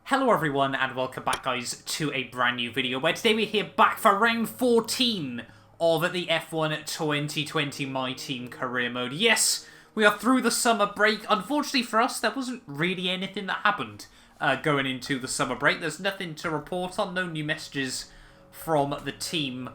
Hello everyone and welcome back guys to a brand new video where today we're here back for round 14 of the F1 2020 My Team career mode. Yes, we are through the summer break. Unfortunately for us, there wasn't really anything that happened going into the summer break. There's nothing to report on, no new messages from the team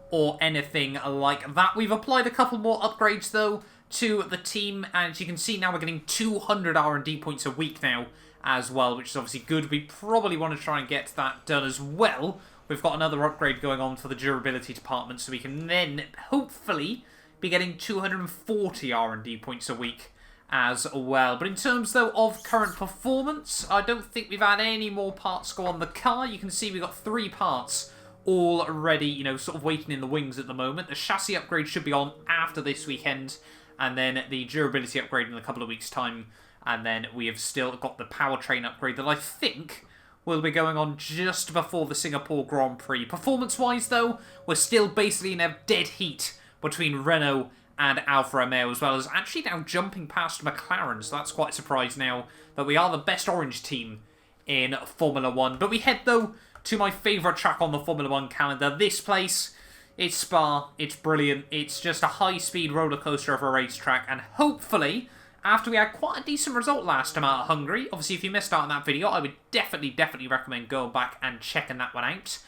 or anything like that. We've applied a couple more upgrades though to the team, and as you can see now we're getting 200 R&D points a week now as well, which is obviously good. We probably want to try and get that done as well. We've got another upgrade going on for the durability department, so we can then hopefully be getting 240 R&D points a week as well. But in terms though of current performance, I don't think we've had any more parts go on the car. You can see we've got 3 parts already, you know, sort of waiting in the wings at the moment. The chassis upgrade should be on after this weekend, and then the durability upgrade in a couple of weeks' time. And then we have still got the powertrain upgrade that I think will be going on just before the Singapore Grand Prix. Performance-wise, though, we're still basically in a dead heat between Renault and Alfa Romeo, as well as actually now jumping past McLaren. So that's quite a surprise now that we are the best orange team in Formula 1. But we head, though, to my favourite track on the Formula 1 calendar. This place, it's Spa, it's brilliant. It's just a high-speed roller coaster of a racetrack, and hopefully, after we had quite a decent result last time out at Hungary. Obviously, if you missed out on that video, I would definitely recommend going back and checking that one out.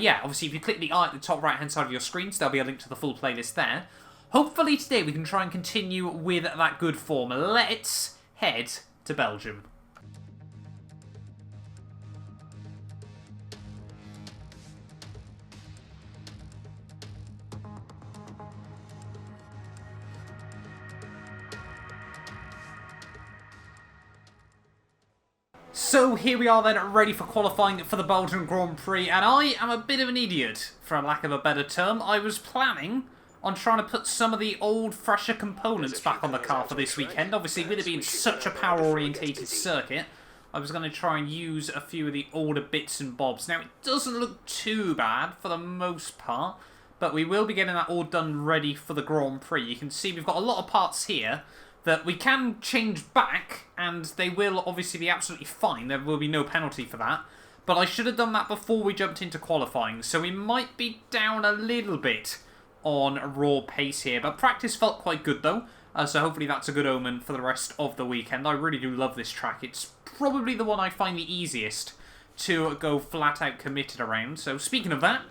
Yeah, obviously, if you click the eye at the top right-hand side of your screen, there'll be a link to the full playlist there. Hopefully today we can try and continue with that good form. Let's head to Belgium. So here we are then, ready for qualifying for the Belgian Grand Prix, and I am a bit of an idiot, for lack of a better term. I was planning on trying to put some of the old, fresher components back on the car for this weekend. Obviously, with it being such a power-orientated circuit, I was going to try and use a few of the older bits and bobs. Now, it doesn't look too bad for the most part, but we will be getting that all done ready for the Grand Prix. You can see we've got a lot of parts here that we can change back, and they will obviously be absolutely fine. There will be no penalty for that. But I should have done that before we jumped into qualifying, so we might be down a little bit on raw pace here. But practice felt quite good, though, so hopefully that's a good omen for the rest of the weekend. I really do love this track. It's probably the one I find the easiest to go flat-out committed around. So speaking of that,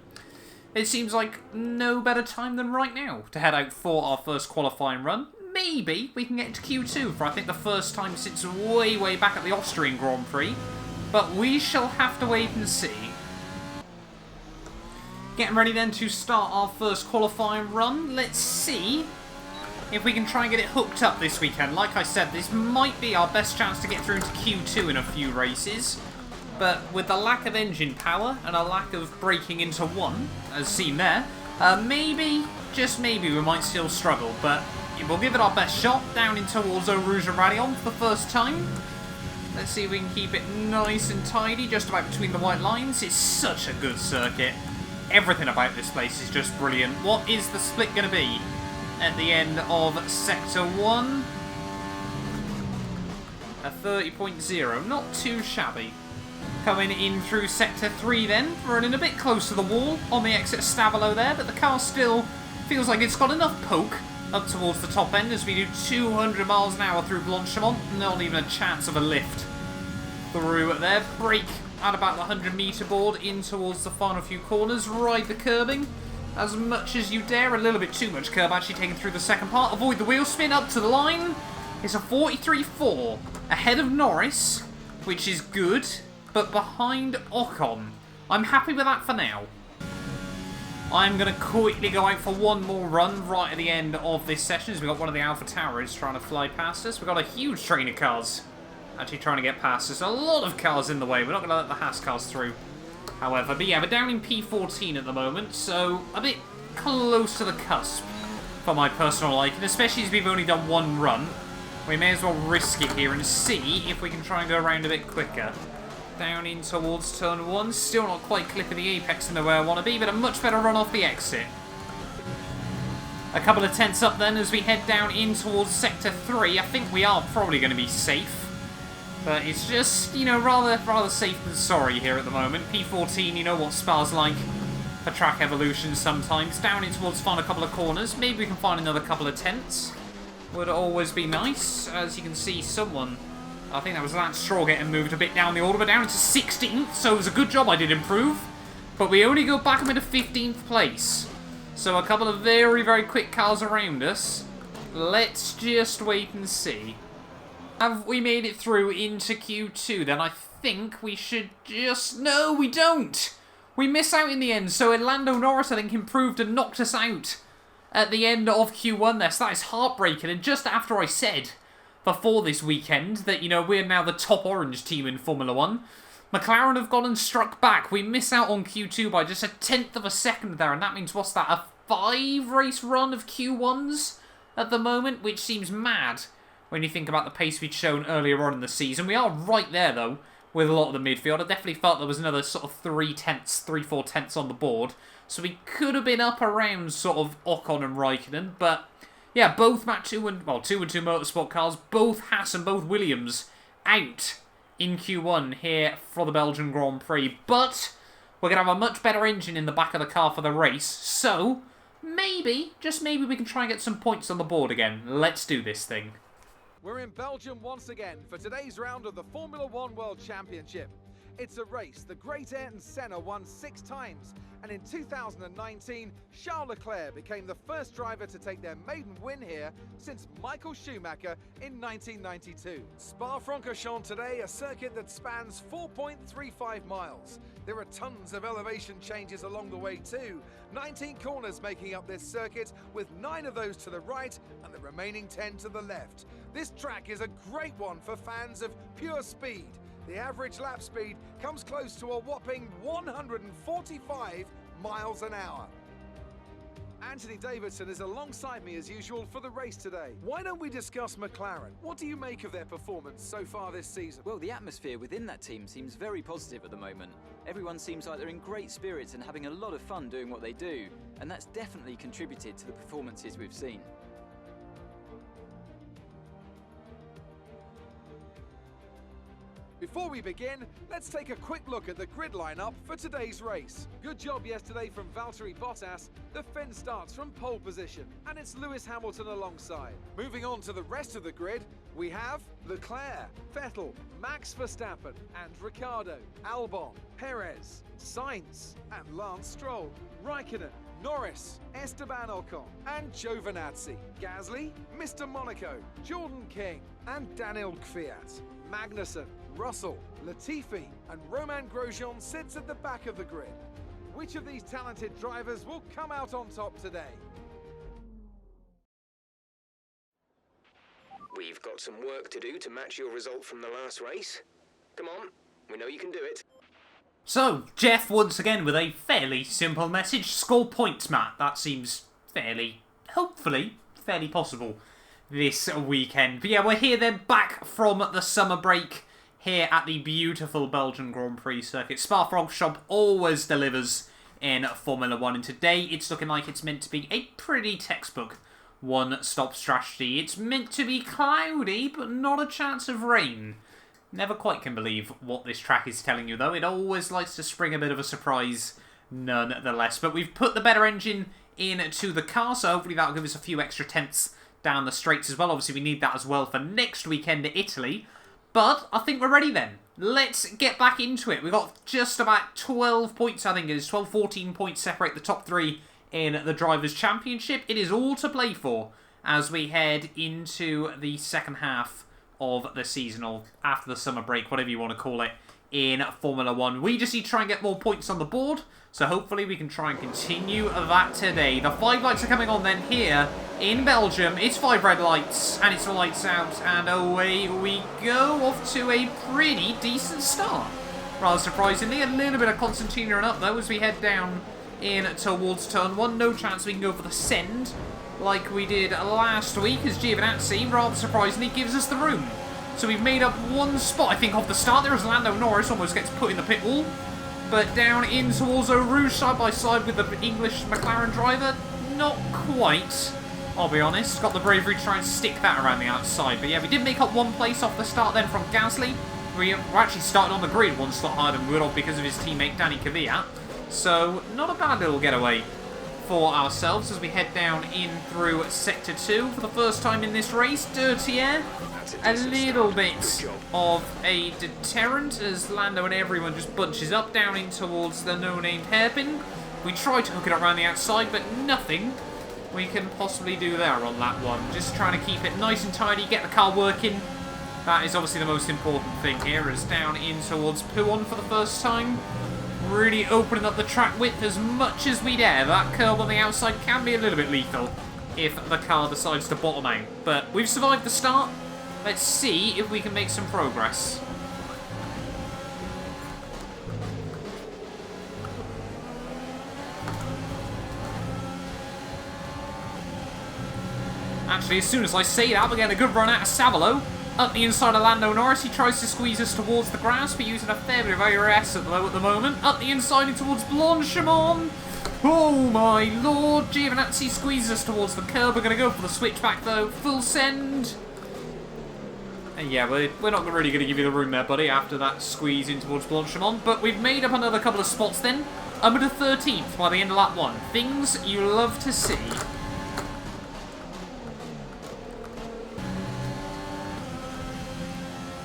it seems like no better time than right now to head out for our first qualifying run. Maybe we can get into Q2 for, I think, the first time since way back at the Austrian Grand Prix. But we shall have to wait and see. Getting ready then to start our first qualifying run. Let's see if we can try and get it hooked up this weekend. Like I said, this might be our best chance to get through into Q2 in a few races. But with the lack of engine power and a lack of braking into one, as seen there, maybe, just maybe, we might still struggle. But we'll give it our best shot down in towards Eau Rouge and Rallye for the first time. Let's see if we can keep it nice and tidy, just about between the white lines. It's such a good circuit. Everything about this place is just brilliant. What is the split going to be at the end of Sector 1? A 30.0, not too shabby. Coming in through Sector 3 then, running a bit close to the wall on the exit Stavolo there, but the car still feels like it's got enough poke up towards the top end as we do 200 miles an hour through Blanchimont. Not even a chance of a lift through there. Brake at about the 100-metre board in towards the final few corners. Ride the curbing as much as you dare. A little bit too much curb actually taken through the second part. Avoid the wheel spin up to the line. It's a 43.4 ahead of Norris, which is good, but behind Ocon. I'm happy with that for now. I'm going to quickly go out for one more run right at the end of this session, as we've got one of the Alpha Towers trying to fly past us. We've got a huge train of cars actually trying to get past us. A lot of cars in the way. We're not going to let the Haas cars through, however. But yeah, we're down in P14 at the moment, so a bit close to the cusp for my personal liking, especially as we've only done one run. We may as well risk it here and see if we can try and go around a bit quicker. Down in towards turn 1, still not quite clipping the apex in the way I want to be, but a much better run off the exit. A couple of tenths up then as we head down in towards Sector 3. I think we are probably going to be safe. But it's just, you know, rather safe than sorry here at the moment. P14, you know what Spa's like for track evolution sometimes. Down in towards find a couple of corners. Maybe we can find another couple of tenths. Would always be nice. As you can see, someone, I think that was Lance Straw, getting moved a bit down the order, but down into 16th. So it was a good job I did improve. But we only go back into 15th place. So a couple of very, very quick cars around us. Let's just wait and see. Have we made it through into Q2? Then I think we should just... No, we don't! We miss out in the end. So Lando Norris, I think, improved and knocked us out at the end of Q1 there. So that is heartbreaking. And just after I said before this weekend that, you know, we're now the top orange team in Formula 1, McLaren have gone and struck back. We miss out on Q2 by just a tenth of a second there. And that means, what's that, a 5-race run of Q1s at the moment? Which seems mad when you think about the pace we'd shown earlier on in the season. We are right there, though, with a lot of the midfield. I definitely felt there was another sort of 3-4 tenths on the board. So we could have been up around sort of Ocon and Raikkonen. But, yeah, both Matt2 and 2 Motorsport cars, both Haas and both Williams out in Q1 here for the Belgian Grand Prix. But we're going to have a much better engine in the back of the car for the race. So, maybe, just maybe, we can try and get some points on the board again. Let's do this thing. We're in Belgium once again for today's round of the Formula 1 World Championship. It's a race the great Ayrton Senna won 6 times, and in 2019, Charles Leclerc became the first driver to take their maiden win here since Michael Schumacher in 1992. Spa-Francorchamps today, a circuit that spans 4.35 miles. There are tons of elevation changes along the way too. 19 corners making up this circuit, with 9 of those to the right and the remaining 10 to the left. This track is a great one for fans of pure speed. The average lap speed comes close to a whopping 145 miles an hour. Anthony Davidson is alongside me as usual for the race today. Why don't we discuss McLaren? What do you make of their performance so far this season? Well, the atmosphere within that team seems very positive at the moment. Everyone seems like they're in great spirits and having a lot of fun doing what they do, and that's definitely contributed to the performances we've seen. Before we begin, let's take a quick look at the grid lineup for today's race. Good job yesterday from Valtteri Bottas. The Finn starts from pole position, and it's Lewis Hamilton alongside. Moving on to the rest of the grid, we have Leclerc, Vettel, Max Verstappen, and Ricciardo, Albon, Perez, Sainz, and Lance Stroll, Raikkonen, Norris, Esteban Ocon, and Giovinazzi, Gasly, Mr. Monaco, Jordan King, and Daniel Kvyat. Magnussen, Russell, Latifi, and Romain Grosjean sits at the back of the grid. Which of these talented drivers will come out on top today? We've got some work to do to match your result from the last race. Come on, we know you can do it. So, Jeff once again with a fairly simple message. Score points, Matt. That seems fairly, hopefully, fairly possible this weekend. But yeah, we're here then, back from the summer break here at the beautiful Belgian Grand Prix circuit. Spa-Francorchamps always delivers in Formula 1, and today it's looking like it's meant to be a pretty textbook one-stop strategy. It's meant to be cloudy, but not a chance of rain. Never quite can believe what this track is telling you, though. It always likes to spring a bit of a surprise nonetheless. But we've put the better engine into the car, so hopefully that'll give us a few extra tenths down the straights as well. Obviously, we need that as well for next weekend at Italy. But I think we're ready then. Let's get back into it. We've got just about 12 points, I think it is. 12, 14 points separate the top 3 in the Drivers' Championship. It is all to play for as we head into the second half of the season, or after the summer break, whatever you want to call it, in Formula 1. We just need to try and get more points on the board, so hopefully we can try and continue that today. The 5 lights are coming on then here in Belgium. It's 5 red lights, and it's the lights out, and away we go, off to a pretty decent start. Rather surprisingly, a little bit of concertina up though as we head down in towards turn 1. No chance we can go for the send like we did last week, as Giovinazzi, rather surprisingly, gives us the room. So we've made up one spot, I think, off the start. There is Lando Norris, almost gets put in the pit wall. But down in towards Eau Rouge, side by side with the English McLaren driver, not quite. I'll be honest. Got the bravery to try and stick that around the outside. But yeah, we did make up one place off the start then from Gasly. We actually started on the grid one slot higher than we would have because of his teammate Danny Kvyat. So, not a bad little getaway for ourselves as we head down in through Sector 2 for the first time in this race. Dirty air. A little bit of a deterrent as Lando and everyone just bunches up down in towards the no-named hairpin. We tried to hook it up around the outside, but nothing we can possibly do there on that one. Just trying to keep it nice and tidy, get the car working. That is obviously the most important thing here, as down in towards Puon for the first time. Really opening up the track width as much as we dare. That curb on the outside can be a little bit lethal if the car decides to bottom out. But we've survived the start. Let's see if we can make some progress. Actually, as soon as I say that, we're getting a good run out of Savalo. Up the inside of Lando Norris, he tries to squeeze us towards the grass, but using a fair bit of ARS at the moment. Up the inside and towards Blanchimont. Oh my lord, Giovinazzi squeezes us towards the curb. We're going to go for the switchback though, full send. And yeah, we're not really going to give you the room there, buddy, after that squeeze in towards Blanchimont. But we've made up another couple of spots then. Up to 13th by the end of lap 1. Things you love to see.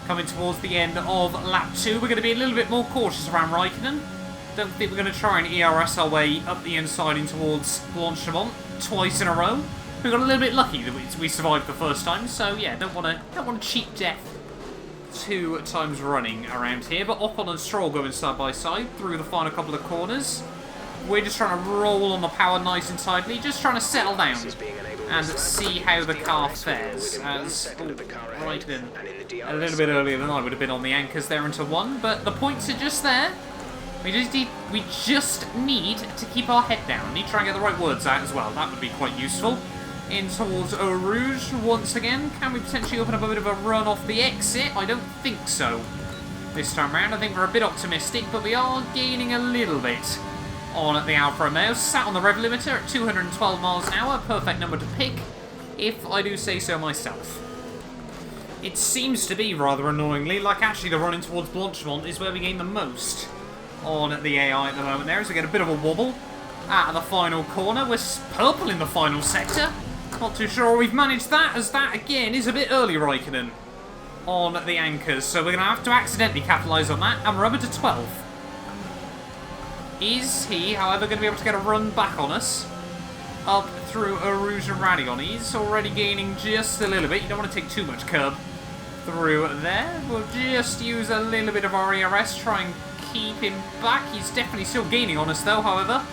Coming towards the end of lap 2, we're going to be a little bit more cautious around Raikkonen. Don't think we're going to try and ERS our way up the inside in towards Blanchimont twice in a row. We got a little bit lucky that we survived the first time, so yeah, don't want to cheat death 2 times running around here. But Ocon and Stroll going side by side through the final couple of corners. We're just trying to roll on the power nice and tightly, just trying to settle down and see how the car fares. As Raikkonen a little bit earlier than I would have been on the anchors there into 1, but the points are just there. We just need to keep our head down. Need to try and get the right words out as well. That would be quite useful. In towards Eau Rouge once again. Can we potentially open up a bit of a run off the exit? I don't think so this time around. I think we're a bit optimistic, but we are gaining a little bit on the Alfa Romeo. Sat on the rev limiter at 212 miles an hour. Perfect number to pick, if I do say so myself. It seems to be, rather annoyingly, like actually the run in towards Blanchimont is where we gain the most on the AI at the moment there, as we get a bit of a wobble out of the final corner. We're purple in the final sector. Not too sure we've managed that, as that again is a bit early, Raikkonen, on the anchors. So we're going to have to accidentally capitalise on that, and we're up to 12th. Is he, however, going to be able to get a run back on us up through Eau Rouge and Radion? He's already gaining just a little bit. You don't want to take too much curb through there. We'll just use a little bit of our ERS, try and keep him back. He's definitely still gaining on us though, however,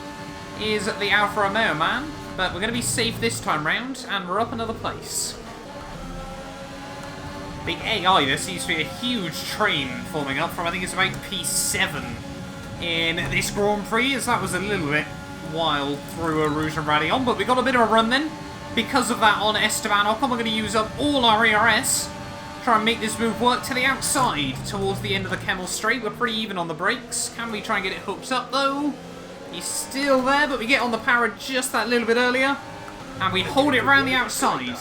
is the Alfa Romeo man. But we're going to be safe this time round, and we're up another place. The AI, there seems to be a huge train forming up from, I think it's about P7 in this Grand Prix, as that was a little bit wild through Eau Rouge and Radion. But we got a bit of a run then. Because of that on Esteban Ocon, we're going to use up all our ERS. Try and make this move work to the outside towards the end of the Kemmel Straight. We're pretty even on the brakes. Can we try and get it hooked up though? He's still there, but we get on the power just that little bit earlier. And we hold it around the outside.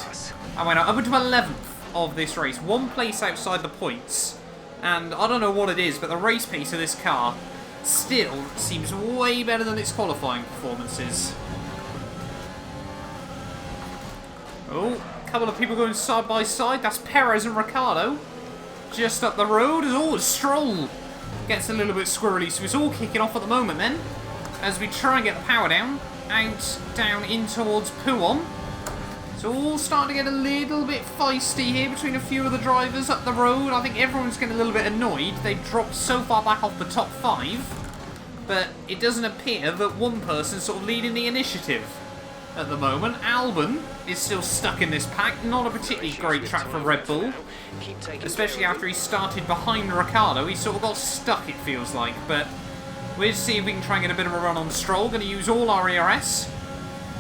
And we're up to 11th of this race. 1 place outside the points. And I don't know what it is, but the race pace of this car still seems way better than its qualifying performances. Oh, a couple of people going side by side. That's Perez and Ricciardo. Just up the road. Oh, Stroll gets a little bit squirrely. So it's all kicking off at the moment then, as we try and get the power down, down in towards Puon. So all starting to get a little bit feisty here between a few of the drivers up the road. I think everyone's getting a little bit annoyed. They've dropped so far back off the top 5, but it doesn't appear that one person's sort of leading the initiative at the moment. Albon is still stuck in this pack. Not a particularly great track for Red Bull, especially after he started behind Ricciardo. He sort of got stuck, it feels like, but we'll see if we can try and get a bit of a run on Stroll. Going to use all our ERS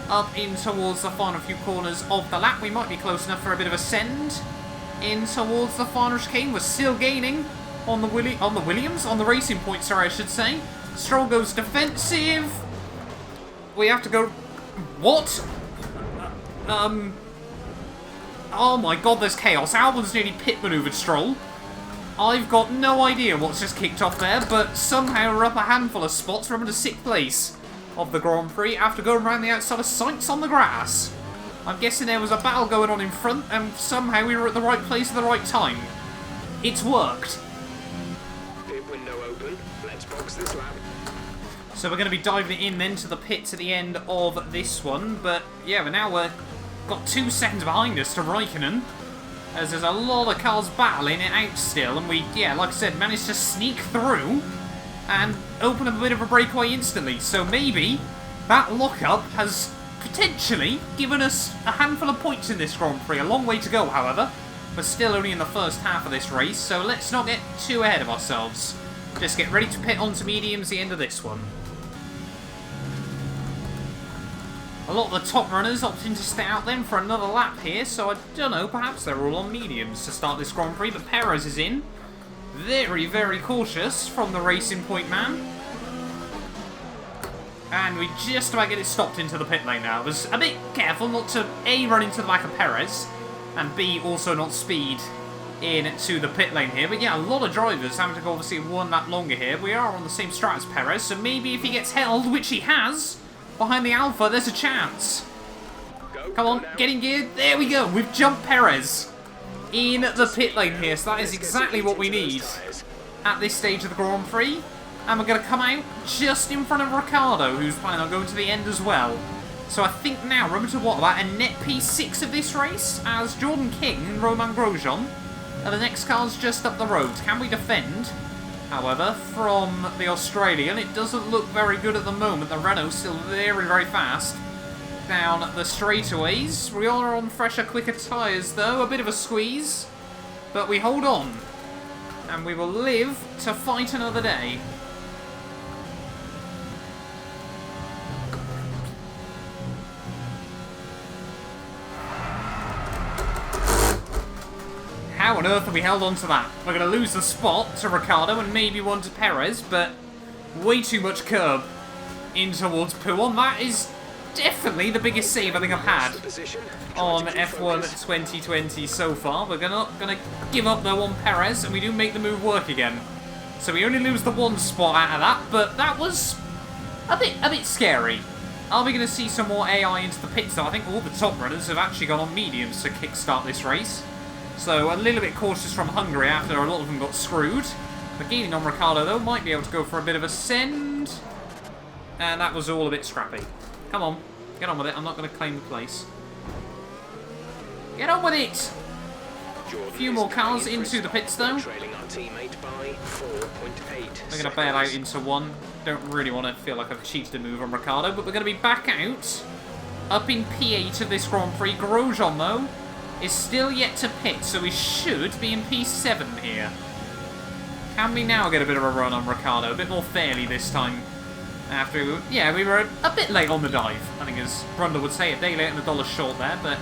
up in towards the final few corners of the lap. We might be close enough for a bit of a send in towards the final chicane. We're still gaining on the Williams, on the racing point, sorry, I should say. Stroll goes defensive. We have to go... What? Oh my god, there's chaos. Albon's nearly pit manoeuvred Stroll. I've got no idea what's just kicked off there, but somehow we're up a handful of spots. We're up to 6th place of the Grand Prix after going around the outside of Sainz on the grass. I'm guessing there was a battle going on in front, and somehow we were at the right place at the right time. It's worked. Pit window open. Let's box this lap. So we're going to be diving in then to the pits at the end of this one, but yeah, but now we're got 2 seconds behind us to Raikkonen, as there's a lot of cars battling it out still, and we, yeah, like I said, managed to sneak through and open up a bit of a breakaway instantly. So maybe that lockup has potentially given us a handful of points in this Grand Prix. A long way to go, however. We're still only in the first half of this race, so let's not get too ahead of ourselves. Just get ready to pit onto mediums at the end of this one. A lot of the top runners opting to stay out then for another lap here, so I don't know, perhaps they're all on mediums to start this Grand Prix, but Perez is in. Very, very cautious from the Racing Point man. And we just about get it stopped into the pit lane now. I was a bit careful not to A, run into the back of Perez, and B, also not speed into the pit lane here. But yeah, a lot of drivers having to go obviously 1 lap longer here. We are on the same strat as Perez, so maybe if he gets held, which he has, behind the Alpha, there's a chance. Come on, get in gear. There we go. We've jumped Perez in the pit lane here, so that is exactly what we need at this stage of the Grand Prix. And we're going to come out just in front of Ricciardo, who's planning on going to the end as well. So I think now we're up to what, about a net P6 of this race, as Jordan King and Romain Grosjean are the next cars just up the road. Can we defend? However, from the Australian, it doesn't look very good at the moment. The Renault's still very, very fast down the straightaways. We are on fresher, quicker tyres, though. A bit of a squeeze, but we hold on. And we will live to fight another day. How on earth have we held on to that? We're going to lose the spot to Ricciardo and maybe one to Perez, but way too much curb in towards P1. That is definitely the biggest save I think I've had on F1 2020 so far. We're not going to give up though on Perez, and we do make the move work again. So we only lose the 1 spot out of that, but that was a bit scary. Are we going to see some more AI into the pits though? I think all the top runners have actually gone on mediums to kickstart this race. So a little bit cautious from Hungary after a lot of them got screwed. But gaining on Ricciardo though, might be able to go for a bit of a send. And that was all a bit scrappy. Come on, get on with it. I'm not going to claim the place. Get on with it! A few more cars into the pits though. We're going to bail out into 1. Don't really want to feel like I've cheated a move on Ricciardo, but we're going to be back out. Up in P8 of this Grand Prix. Grosjean though is still yet to pit, so we should be in P7 here. Can we now get a bit of a run on Ricciardo? A bit more fairly this time. After, yeah, we were a bit late on the dive. I think as Brundle would say, a day late and $1 short there, but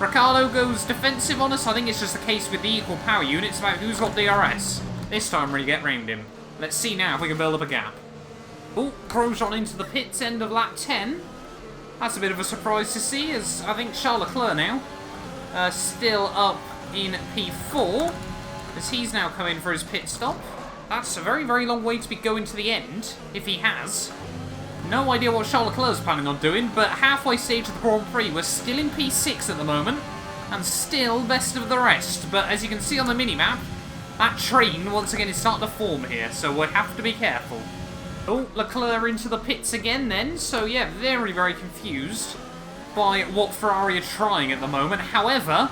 Ricciardo goes defensive on us. I think it's just the case with the equal power units about who's got DRS. This time we get round him. Let's see now if we can build up a gap. Oh, Grosjean into the pits, end of lap 10. That's a bit of a surprise to see, as I think Charles Leclerc now still up in P4, as he's now come in for his pit stop. That's a very, very long way to be going to the end, if he has. No idea what Charles Leclerc's planning on doing, but halfway stage of the Grand Prix, we're still in P6 at the moment, and still best of the rest. But as you can see on the minimap, that train, once again, is starting to form here, so we have to be careful. Oh, Leclerc into the pits again then, so yeah, very, very confused by what Ferrari are trying at the moment. However,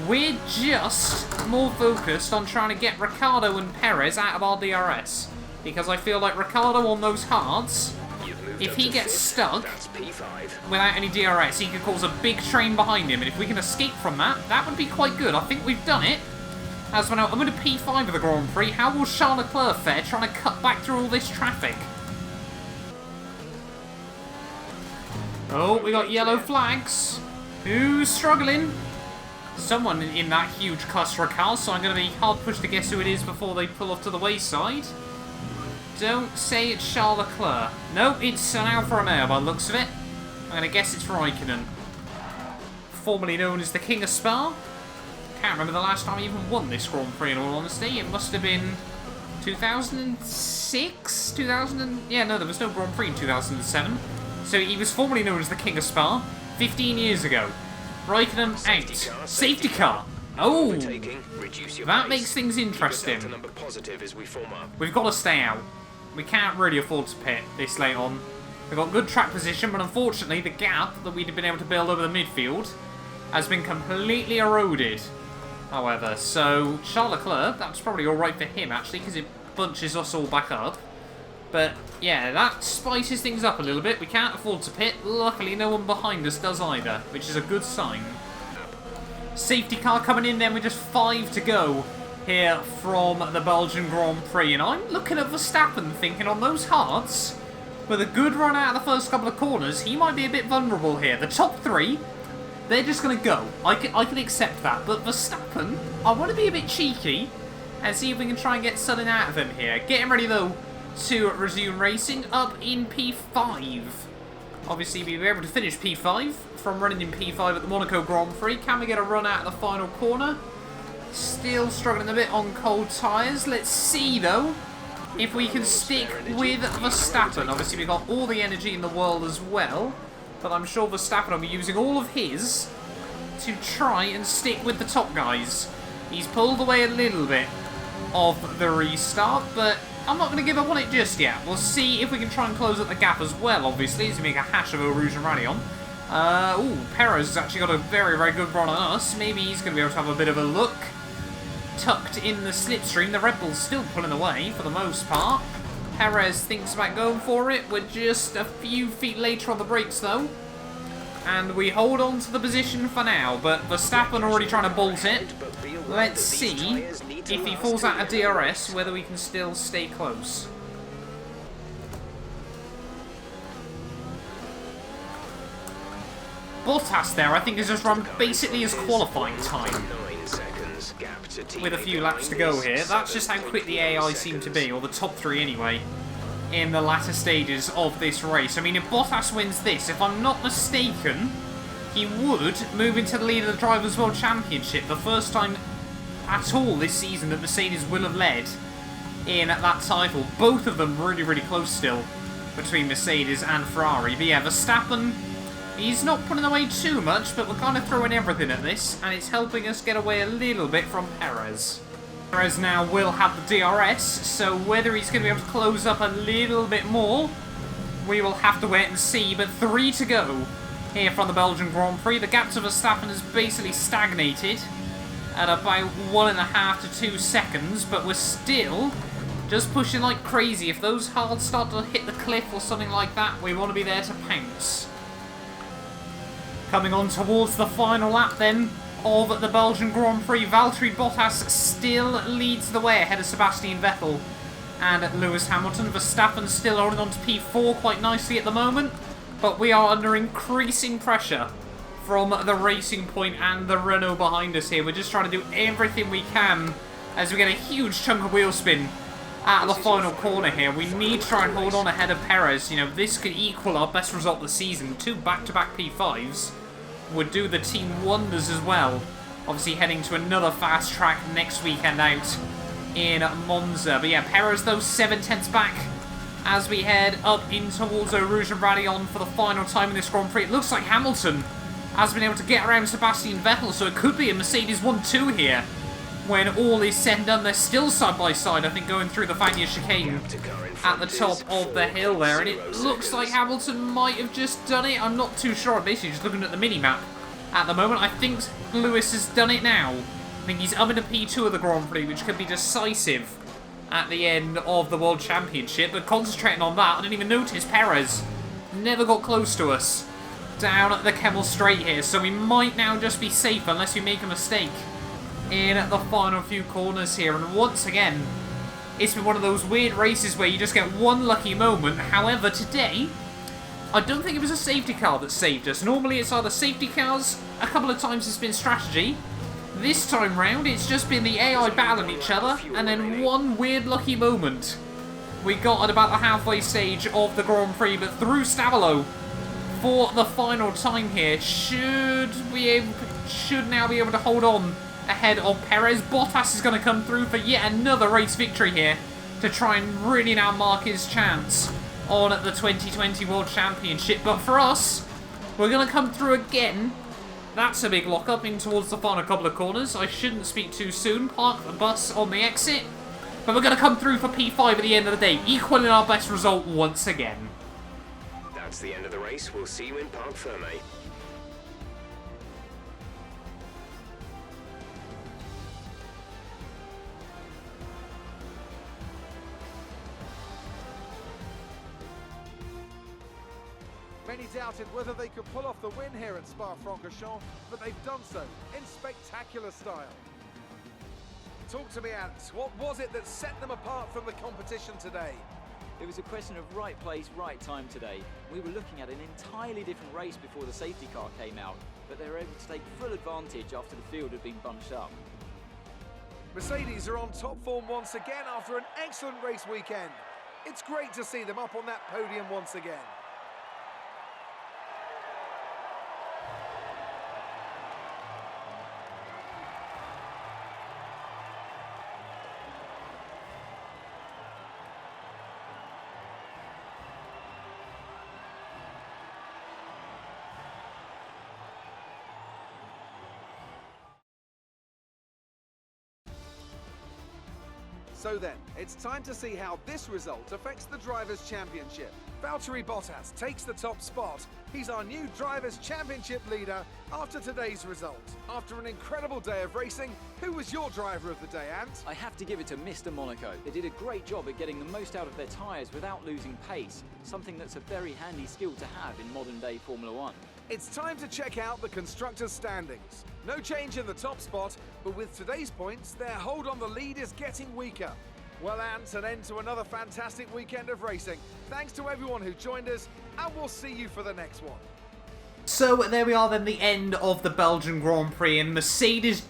we're just more focused on trying to get Ricciardo and Perez out of our DRS, because I feel like Ricciardo on those hards, if he gets stuck without any DRS, he could cause a big train behind him, and if we can escape from that, that would be quite good. I think we've done it. As we're now, I'm going to P5 of the Grand Prix. How will Charles Leclerc fare trying to cut back through all this traffic? Oh, we got yellow flags. Who's struggling? Someone in that huge cluster of cars, so I'm going to be hard pushed to guess who it is before they pull off to the wayside. Don't say it's Charles Leclerc. No, it's an Alfa Romeo by the looks of it. I'm going to guess it's Raikkonen. formerly known as the King of Spa. Can't remember the last time he even won this Grand Prix, in all honesty. It must have been 2006? Yeah, no, there was no Grand Prix in 2007. So he was formerly known as the King of Spa 15 years ago. Raikkonen out. Safety car. Oh, that makes things interesting. We've got to stay out. We can't really afford to pit this late on. We've got good track position, but unfortunately the gap that we'd been able to build over the midfield has been completely eroded. However, so Charles Leclerc, that's probably alright for him actually, because it bunches us all back up. But yeah, that spices things up a little bit. We can't afford to pit. Luckily, no one behind us does either, which is a good sign. Safety car coming in then with just 5 to go here from the Belgian Grand Prix. And I'm looking at Verstappen thinking on those hards, with a good run out of the first couple of corners, he might be a bit vulnerable here. The top 3, they're just going to go. I can accept that. But Verstappen, I want to be a bit cheeky and see if we can try and get something out of him here. Getting ready though to resume racing up in P5. Obviously, we were able to finish P5 from running in P5 at the Monaco Grand Prix. Can we get a run out of the final corner? Still struggling a bit on cold tyres. Let's see, though, if we can stick with Verstappen. Obviously, we've got all the energy in the world as well. But I'm sure Verstappen will be using all of his to try and stick with the top guys. He's pulled away a little bit of the restart, but I'm not going to give up on it just yet. We'll see if we can try and close up the gap as well, obviously, as we make a hash of Eau Rouge and Radion. Perez has actually got a very, very good run on us. Maybe he's going to be able to have a bit of a look. Tucked in the slipstream. The Red Bull's still pulling away for the most part. Perez thinks about going for it. We're just a few feet later on the brakes, though. And we hold on to the position for now, but Verstappen already trying to bolt it. Let's see if he falls out of DRS, whether we can still stay close. Bottas there, I think, has just run basically his qualifying time. With a few laps to go here. That's just how quick the AI seem to be, or the top 3 anyway, in the latter stages of this race. I mean, if Bottas wins this, if I'm not mistaken, he would move into the lead of the Drivers' World Championship. The first time at all this season that Mercedes will have led in that title. Both of them really, really close still between Mercedes and Ferrari. But yeah, Verstappen, he's not putting away too much, but we're kind of throwing everything at this, and it's helping us get away a little bit from Perez. Perez now will have the DRS, so whether he's going to be able to close up a little bit more, we will have to wait and see. But 3 to go here from the Belgian Grand Prix. The gap to Verstappen has basically stagnated at about 1.5 to 2 seconds, but we're still just pushing like crazy. If those hards start to hit the cliff or something like that, we want to be there to pounce. Coming on towards the final lap then of the Belgian Grand Prix, Valtteri Bottas still leads the way ahead of Sebastian Vettel and Lewis Hamilton. Verstappen still holding on to P4 quite nicely at the moment, but we are under increasing pressure from the Racing Point and the Renault behind us here. We're just trying to do everything we can as we get a huge chunk of wheel spin at the final corner here. We need to try and hold on ahead of Perez. You know, this could equal our best result of the season. 2 back-to-back P5s would do the team wonders as well. Obviously heading to another fast track next weekend out in Monza. But yeah, Perez though 7/10 back as we head up in towards Eau Rouge and Radion for the final time in this Grand Prix. It looks like Hamilton has been able to get around Sebastian Vettel, so it could be a Mercedes 1-2 here. When all is said and done, they're still side by side, I think, going through the Fagnes chicane at the top of the hill there. And it looks like Hamilton might have just done it. I'm not too sure. I'm basically just looking at the mini-map at the moment. I think Lewis has done it now. I think he's up into P2 of the Grand Prix, which could be decisive at the end of the World Championship. But concentrating on that, I didn't even notice Perez never got close to us down at the Kemmel Straight here. So we might now just be safe unless we make a mistake in the final few corners here. And once again, it's been one of those weird races where you just get one lucky moment. However, today, I don't think it was a safety car that saved us. Normally it's either safety cars, a couple of times it's been strategy. This time round, it's just been the AI battling each other, and then one weird lucky moment we got at about the halfway stage of the Grand Prix. But through Stavelot for the final time here. Should now be able to hold on ahead of Perez. Bottas is going to come through for yet another race victory here to try and really now mark his chance on the 2020 World Championship. But for us, we're going to come through again. That's a big lock-up in towards the final couple of corners. I shouldn't speak too soon. Park the bus on the exit. But we're going to come through for P5 at the end of the day, equaling our best result once again. That's the end of the race. We'll see you in Parc Ferme. Many doubted whether they could pull off the win here at Spa-Francorchamps, but they've done so in spectacular style. Talk to me, Ant. What was it that set them apart from the competition today? It was a question of right place, right time today. We were looking at an entirely different race before the safety car came out, but they were able to take full advantage after the field had been bunched up. Mercedes are on top form once again after an excellent race weekend. It's great to see them up on that podium once again. So then, it's time to see how this result affects the Drivers' Championship. Valtteri Bottas takes the top spot. He's our new Drivers' Championship leader after today's result. After an incredible day of racing, who was your driver of the day, Ant? I have to give it to Mr. Monaco. They did a great job at getting the most out of their tyres without losing pace, something that's a very handy skill to have in modern-day Formula One. It's time to check out the Constructors' standings. No change in the top spot, but with today's points, their hold on the lead is getting weaker. Well, Ant, an end to another fantastic weekend of racing. Thanks to everyone who joined us, and we'll see you for the next one. So there we are then, the end of the Belgian Grand Prix, and Mercedes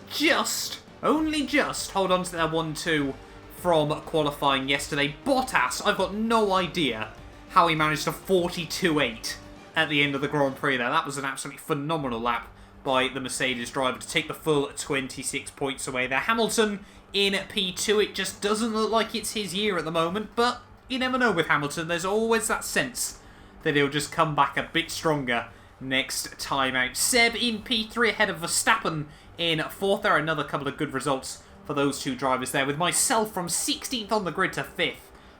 only just, hold on to their 1-2 from qualifying yesterday. Bottas, I've got no idea how he managed a 42.8 at the end of the Grand Prix there. That was an absolutely phenomenal lap by the Mercedes driver to take the full 26 points away there. Hamilton in P2, it just doesn't look like it's his year at the moment, but you never know with Hamilton. There's always that sense that he'll just come back a bit stronger next time out. Seb in P3 ahead of Verstappen in 4th. There are another couple of good results for those two drivers there, with myself from 16th on the grid to 5th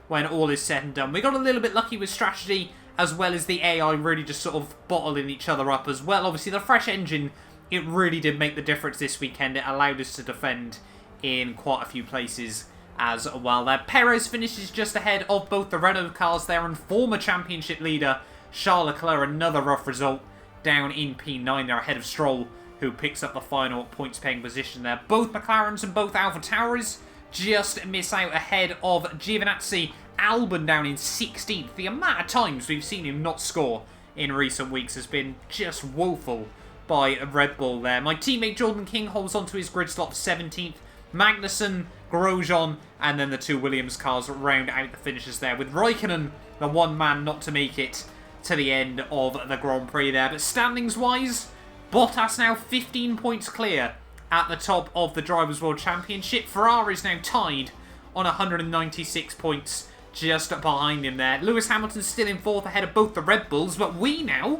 when all is said and done. We got a little bit lucky with strategy, as well as the AI really just sort of bottling each other up as well. Obviously, the fresh engine, it really did make the difference this weekend. It allowed us to defend in quite a few places as well there. Perez finishes just ahead of both the Renault cars there, and former championship leader Charles Leclerc, another rough result, down in P9 there ahead of Stroll, who picks up the final points-paying position there. Both McLarens and both AlphaTauris just miss out ahead of Giovinazzi. Albon down in 16th. The amount of times we've seen him not score in recent weeks has been just woeful by Red Bull there. My teammate Jordan King holds on to his grid slot 17th. Magnussen, Grosjean, and then the two Williams cars round out the finishes there, with Raikkonen, the one man not to make it to the end of the Grand Prix there. But standings-wise, Bottas now 15 points clear at the top of the Drivers' World Championship. Ferrari's now tied on 196 points, just behind him there. Lewis Hamilton still in 4th ahead of both the Red Bulls, but we now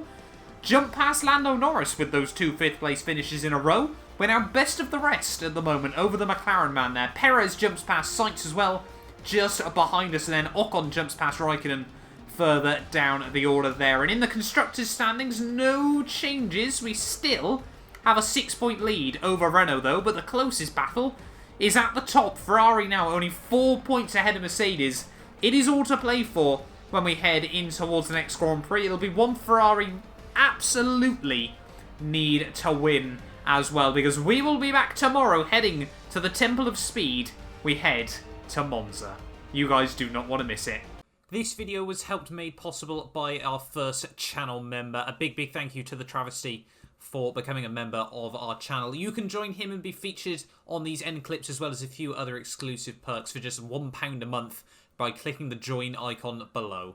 jump past Lando Norris with those two 5th place finishes in a row. We're now best of the rest at the moment over the McLaren man there. Perez jumps past Sainz as well, just behind us, and then Ocon jumps past Raikkonen further down the order there. And in the Constructors' standings, no changes. We still have a 6-point lead over Renault though, but the closest battle is at the top. Ferrari now only 4 points ahead of Mercedes. It is all to play for when we head in towards the next Grand Prix. It'll be one Ferrari absolutely need to win as well, because we will be back tomorrow heading to the Temple of Speed. We head to Monza. You guys do not want to miss it. This video was helped made possible by our first channel member. A big thank you to the Travesty for becoming a member of our channel. You can join him and be featured on these end clips as well as a few other exclusive perks for just £1 a month by clicking the join icon below.